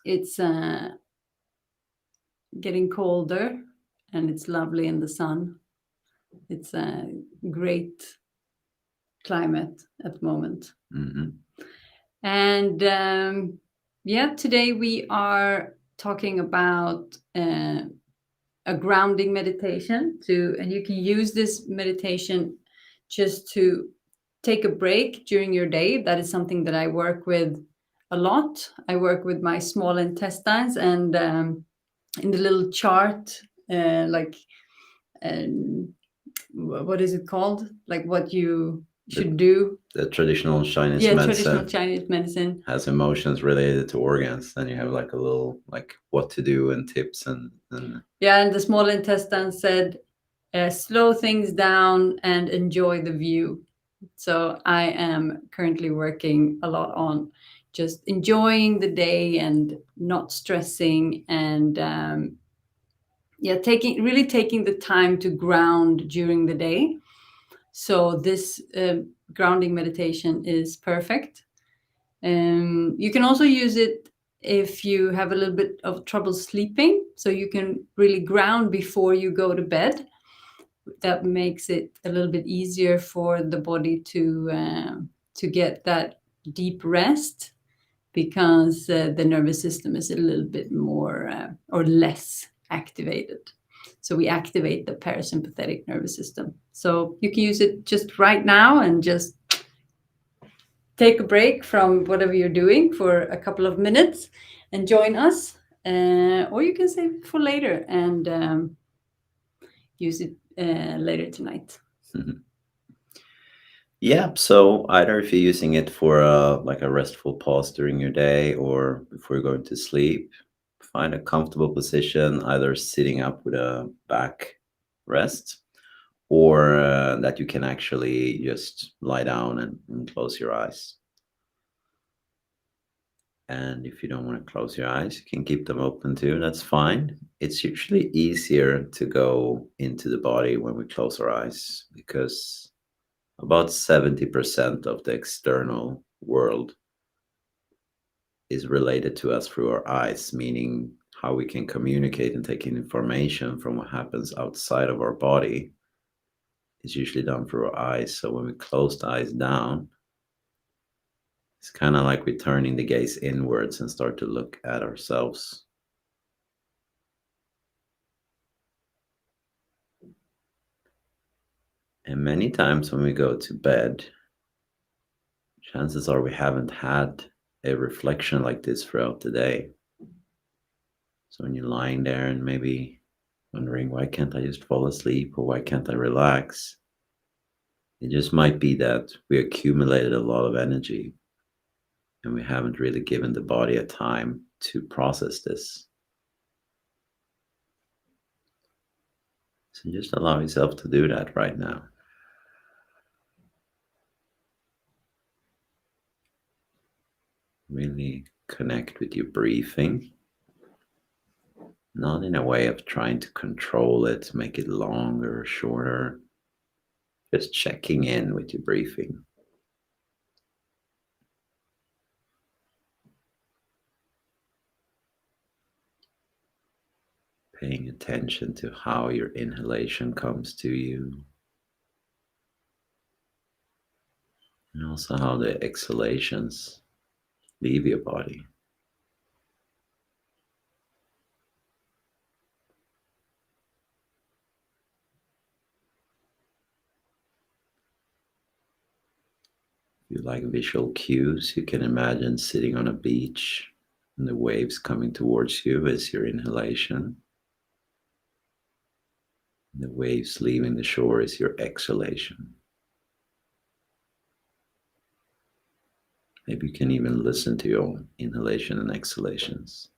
It's getting colder, and it's lovely in the sun. It's a great climate at the moment. Mm-hmm. And today we are talking about a grounding meditation and you can use this meditation just to take a break during your day. That is something that I work with a lot. I work with my small intestines, and in the little chart, what is it called? Like what you should do. The traditional Chinese Yeah, medicine traditional Chinese medicine has emotions related to organs. Then you have like a little like what to do and tips and yeah, and the small intestine said, slow things down and enjoy the view. So I am currently working a lot on just enjoying the day and not stressing, and taking the time to ground during the day. So this grounding meditation is perfect. You can also use it if you have a little bit of trouble sleeping, so you can really ground before you go to bed. That makes it a little bit easier for the body to get that deep rest, because the nervous system is a little bit more or less activated. So we activate the parasympathetic nervous system. So you can use it just right now and just take a break from whatever you're doing for a couple of minutes and join us. Or you can save it for later and use it later tonight. Yeah, so either if you're using it for like a restful pause during your day or before you're going to sleep, find a comfortable position, either sitting up with a back rest or that you can actually just lie down and close your eyes. And if you don't want to close your eyes, you can keep them open too. That's fine. It's usually easier to go into the body when we close our eyes because about 70% of the external world is related to us through our eyes, meaning how we can communicate and take in information from what happens outside of our body is usually done through our eyes. So when we close the eyes down, it's kind of like we're turning the gaze inwards and start to look at ourselves. And many times when we go to bed, chances are we haven't had a reflection like this throughout the day. So when you're lying there and maybe wondering, why can't I just fall asleep or why can't I relax? It just might be that we accumulated a lot of energy and we haven't really given the body a time to process this. So just allow yourself to do that right now. Really connect with your breathing, not in a way of trying to control it, make it longer or shorter, just checking in with your breathing. Paying attention to how your inhalation comes to you, and also how the exhalations leave your body. If you like visual cues, you can imagine sitting on a beach and the waves coming towards you as your inhalation. The waves leaving the shore is your exhalation. Maybe you can even listen to your own inhalation and exhalations.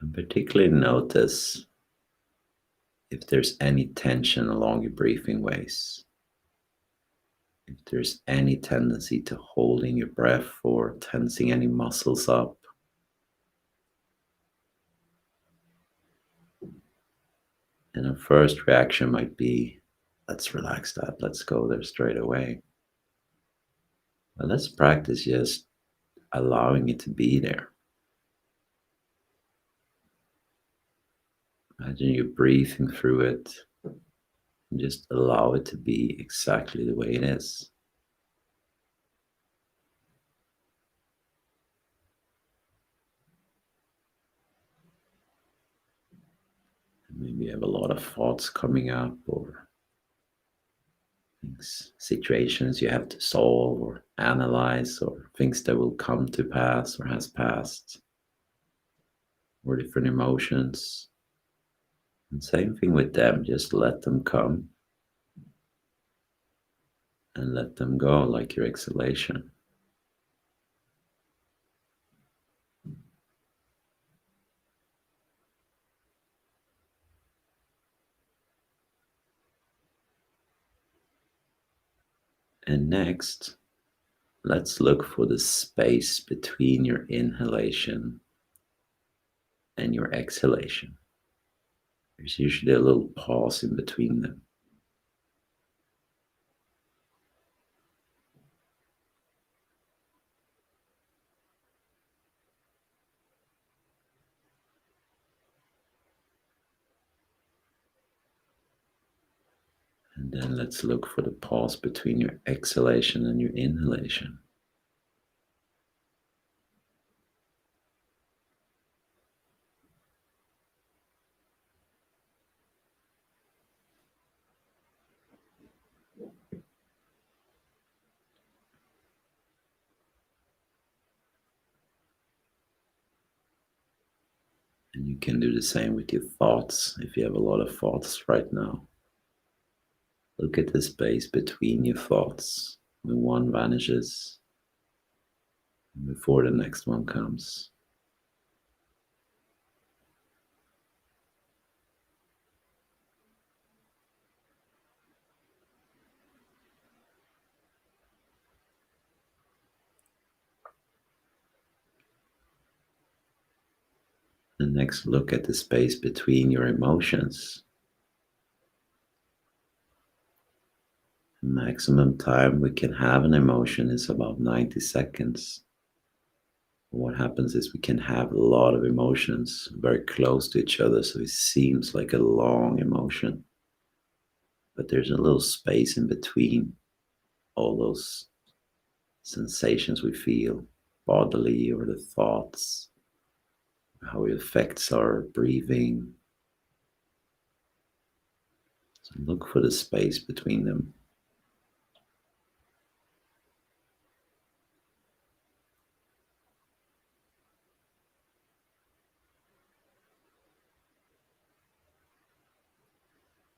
And particularly notice if there's any tension along your breathing ways. If there's any tendency to holding your breath or tensing any muscles up. And a first reaction might be, let's relax that, let's go there straight away. But let's practice just allowing it to be there. Imagine you breathing through it and just allow it to be exactly the way it is. Maybe you have a lot of thoughts coming up, or things, situations you have to solve or analyze, or things that will come to pass or has passed, or different emotions. And same thing with them, just let them come and let them go, like your exhalation. And next, let's look for the space between your inhalation and your exhalation. There's usually a little pause in between them. And then let's look for the pause between your exhalation and your inhalation. And you can do the same with your thoughts. If you have a lot of thoughts right now, look at the space between your thoughts. When one vanishes, before the next one comes. And next, look at the space between your emotions. Maximum time we can have an emotion is about 90 seconds. What happens is we can have a lot of emotions very close to each other, so it seems like a long emotion. But there's a little space in between all those sensations we feel bodily, or the thoughts, how it affects our breathing. So look for the space between them.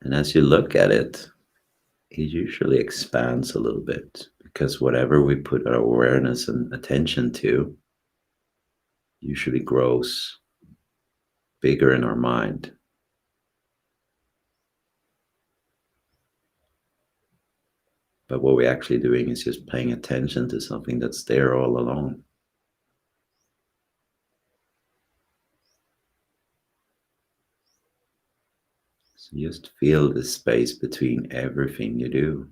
And as you look at it, it usually expands a little bit, because whatever we put our awareness and attention to usually grows bigger in our mind. But what we're actually doing is just paying attention to something that's there all along. So just feel the space between everything you do,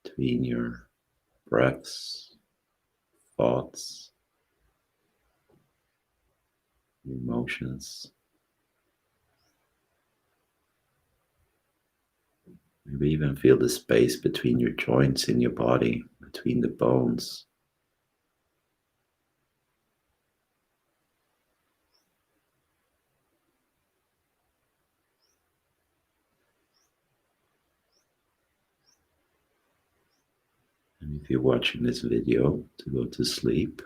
between your breaths, thoughts, emotions. Maybe even feel the space between your joints in your body, between the bones. And if you're watching this video to go to sleep,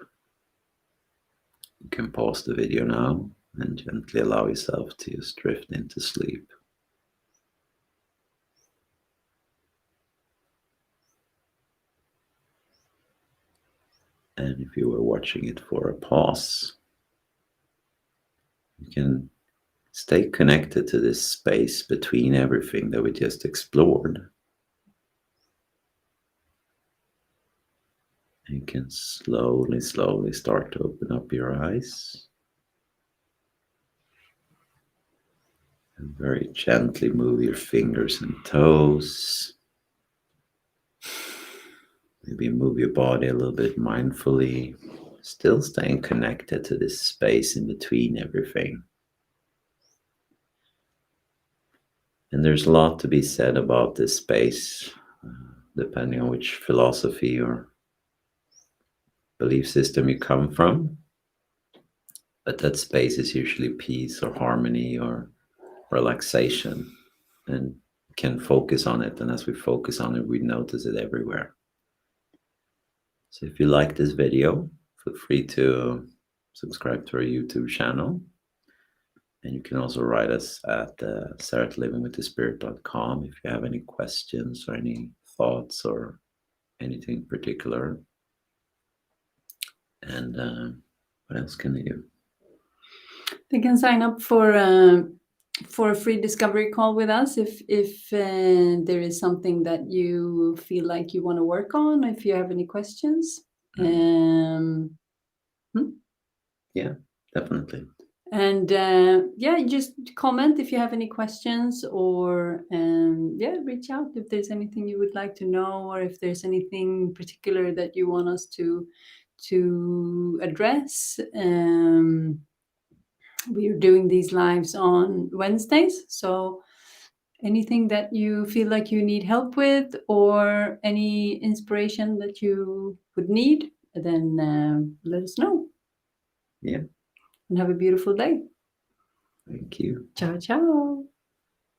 you can pause the video now and gently allow yourself to just drift into sleep. And if you were watching it for a pause, you can stay connected to this space between everything that we just explored. You can slowly, slowly start to open up your eyes. And very gently move your fingers and toes. Maybe move your body a little bit mindfully, still staying connected to this space in between everything. And there's a lot to be said about this space, depending on which philosophy or belief system you come from. But that space is usually peace or harmony or relaxation, and can focus on it. And as we focus on it, we notice it everywhere. So if you like this video, feel free to subscribe to our YouTube channel. And you can also write us at sarah@livingwiththespirit.com if you have any questions or any thoughts or anything particular. And what else can they do? They can sign up for a free discovery call with us if there is something that you feel like you want to work on. If you have any questions, Yeah, definitely. and just comment if you have any questions, or reach out if there's anything you would like to know, or if there's anything particular that you want us to address. We're doing these lives on Wednesdays, so anything that you feel like you need help with, or any inspiration that you would need, then let us know. Yeah. And have a beautiful day. Thank you. Ciao, ciao.